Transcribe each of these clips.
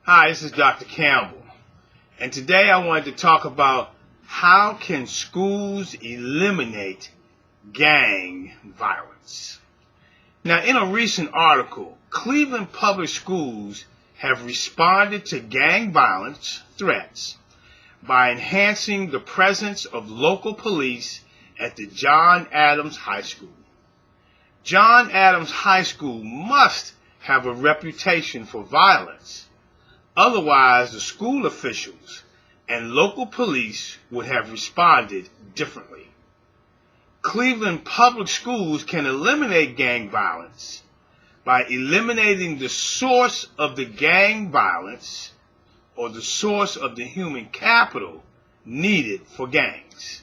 Hi, this is Dr. Campbell, and today I wanted to talk about how can schools eliminate gang violence. Now, in a recent article, Cleveland Public Schools have responded to gang violence threats by enhancing the presence of local police at the John Adams High School. John Adams High School must have a reputation for violence. Otherwise, the school officials and local police would have responded differently. Cleveland Public Schools can eliminate gang violence by eliminating the source of the gang violence or the source of the human capital needed for gangs.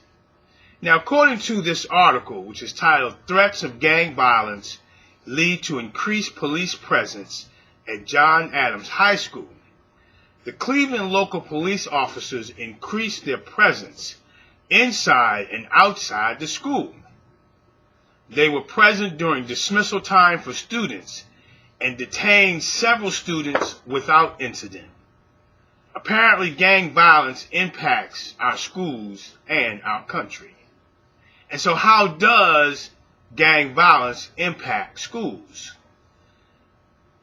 Now, according to this article, which is titled "Threats of Gang Violence Lead to Increased Police Presence at John Adams High School," the Cleveland local police officers increased their presence inside and outside the school. They were present during dismissal time for students and detained several students without incident. Apparently, gang violence impacts our schools and our country. And so how does gang violence impact schools?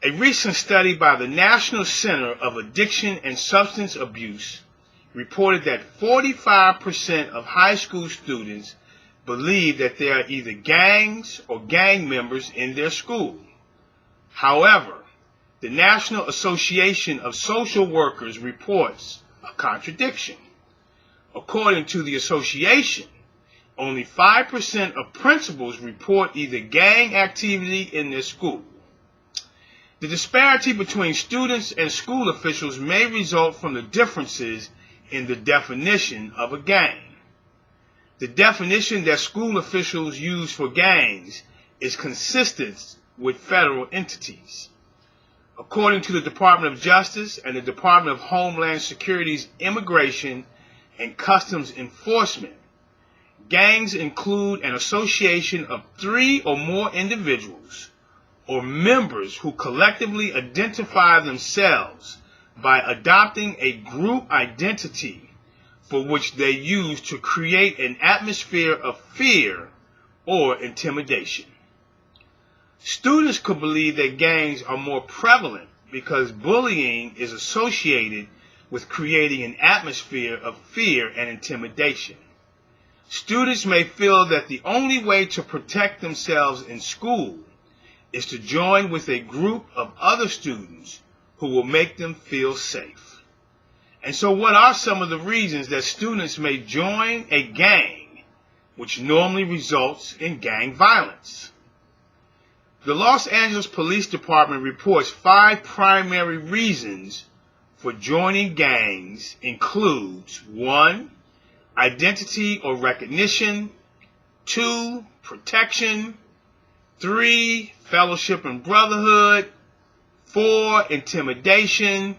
A recent study by the National Center of Addiction and Substance Abuse reported that 45% of high school students believe that there are either gangs or gang members in their school. However, the National Association of Social Workers reports a contradiction. According to the association, only 5% of principals report either gang activity in their school. The disparity between students and school officials may result from the differences in the definition of a gang. The definition that school officials use for gangs is consistent with federal entities. According to the Department of Justice and the Department of Homeland Security's Immigration and Customs Enforcement, gangs include an association of 3 or more individuals or members who collectively identify themselves by adopting a group identity for which they use to create an atmosphere of fear or intimidation. Students could believe that gangs are more prevalent because bullying is associated with creating an atmosphere of fear and intimidation. Students may feel that the only way to protect themselves in school is to join with a group of other students who will make them feel safe. And so what are some of the reasons that students may join a gang, which normally results in gang violence? The Los Angeles Police Department reports 5 primary reasons for joining gangs includes 1. Identity or recognition, 2. Protection, 3. Fellowship and brotherhood, 4. Intimidation,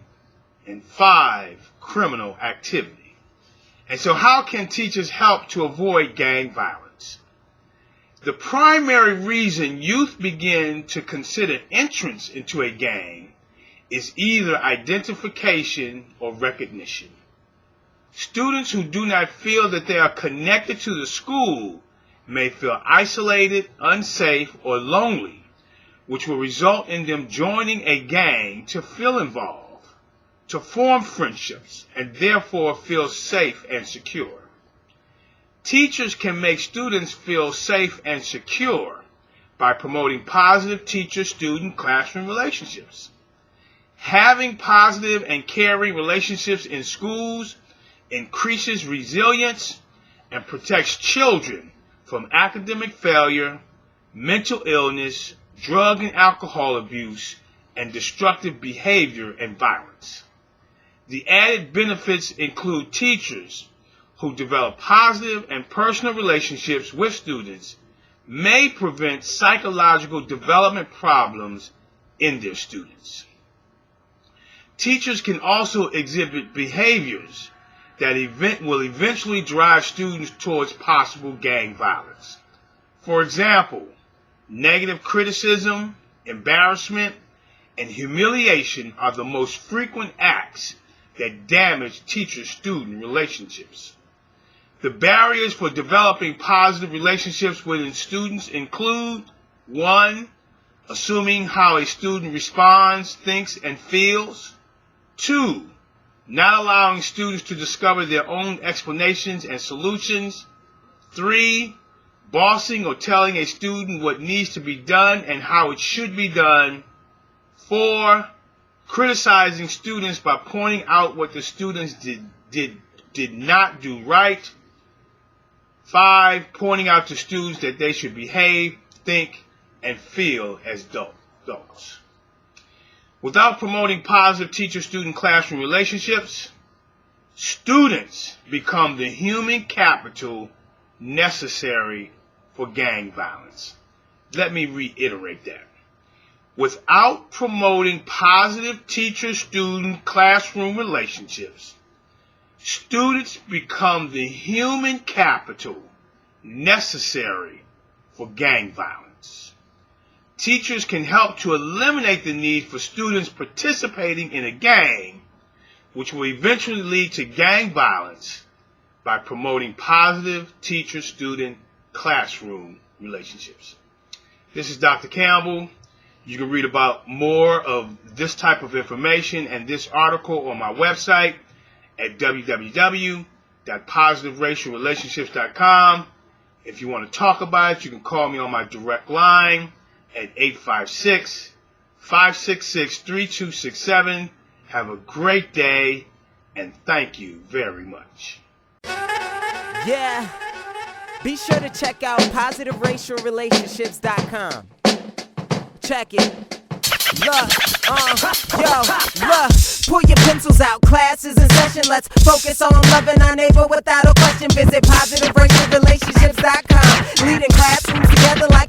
and 5. Criminal activity. And so how can teachers help to avoid gang violence? The primary reason youth begin to consider entrance into a gang is either identification or recognition. Students who do not feel that they are connected to the school may feel isolated, unsafe, or lonely, which will result in them joining a gang to feel involved, to form friendships, and therefore feel safe and secure. Teachers can make students feel safe and secure by promoting positive teacher-student classroom relationships. Having positive and caring relationships in schools increases resilience and protects children from academic failure, mental illness, drug and alcohol abuse, and destructive behavior and violence. The added benefits include teachers who develop positive and personal relationships with students may prevent psychological development problems in their students. Teachers can also exhibit behaviors that will eventually drive students towards possible gang violence. For example, negative criticism, embarrassment, and humiliation are the most frequent acts that damage teacher-student relationships. The barriers for developing positive relationships within students include 1. Assuming how a student responds, thinks, and feels. 2. Not allowing students to discover their own explanations and solutions. 3. Bossing or telling a student what needs to be done and how it should be done. 4. Criticizing students by pointing out what the students did not do right. 5. Pointing out to students that they should behave, think, and feel as adults. Without promoting positive teacher-student classroom relationships, students become the human capital necessary for gang violence. Let me reiterate that. Without promoting positive teacher-student classroom relationships, students become the human capital necessary for gang violence. Teachers can help to eliminate the need for students participating in a gang, which will eventually lead to gang violence, by promoting positive teacher-student classroom relationships. This is Dr. Campbell. You can read about more of this type of information and this article on my website at www.positiveracialrelationships.com. If you want to talk about it, you can call me on my direct line at 856-566-3267. Have a great day, and thank you very much. Yeah, be sure to check out PositiveRacialRelationships.com. Check it. Look, pull your pencils out, class is in session. Let's focus on loving our neighbor without a question. Visit PositiveRacialRelationships.com. Leading classrooms together like